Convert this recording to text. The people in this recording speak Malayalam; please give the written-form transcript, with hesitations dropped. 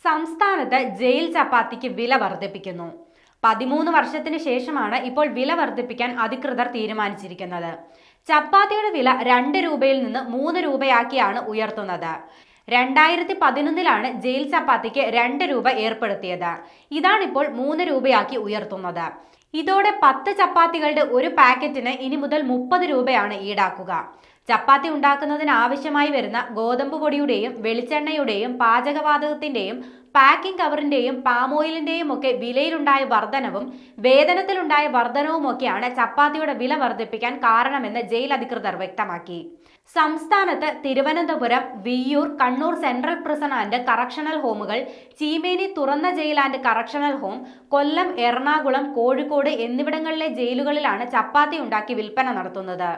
സംസ്ഥാനത്ത് ജയിൽ ചപ്പാത്തിക്ക് വില വർദ്ധിപ്പിക്കുന്നു. 13 വർഷത്തിന് ശേഷമാണ് ഇപ്പോൾ വില വർദ്ധിപ്പിക്കാൻ അധികൃതർ തീരുമാനിച്ചിരിക്കുന്നത്. ചപ്പാത്തിയുടെ വില 2 രൂപയിൽ നിന്ന് 3 രൂപയാക്കിയാണ് ഉയർത്തുന്നത്. 2011 ജയിൽ ചപ്പാത്തിക്ക് 2 രൂപ ഏർപ്പെടുത്തിയത്. ഇതാണിപ്പോൾ 3 രൂപയാക്കി ഉയർത്തുന്നത്. ഇതോടെ 10 ചപ്പാത്തികളുടെ ഒരു പാക്കറ്റിന് ഇനി മുതൽ 30 രൂപയാണ് ഈടാക്കുക. ചപ്പാത്തി ഉണ്ടാക്കുന്നതിന് ആവശ്യമായി വരുന്ന ഗോതമ്പ് പൊടിയുടെയും വെളിച്ചെണ്ണയുടെയും പാചകവാതകത്തിന്റെയും പാക്കിംഗ് കവറിന്റെയും പാമോയിലിന്റെയും ഒക്കെ വിലയിലുണ്ടായ വർധനവും വേതനത്തിലുണ്ടായ വർധനവുമൊക്കെയാണ് ചപ്പാത്തിയുടെ വില വർദ്ധിപ്പിക്കാൻ കാരണമെന്ന് ജയിൽ അധികൃതർ വ്യക്തമാക്കി. സംസ്ഥാനത്ത് Thiruvananthapuram, Viyyur, Kannur central prison and correctional ഹോമുകൾ, ചീമേനി തുറന്ന ജയിൽ and correctional home, Kollam, Ernakulam, Kozhikode എന്നിവിടങ്ങളിലെ ജയിലുകളിലാണ് ചപ്പാത്തി ഉണ്ടാക്കി വിൽപ്പന നടത്തുന്നത്.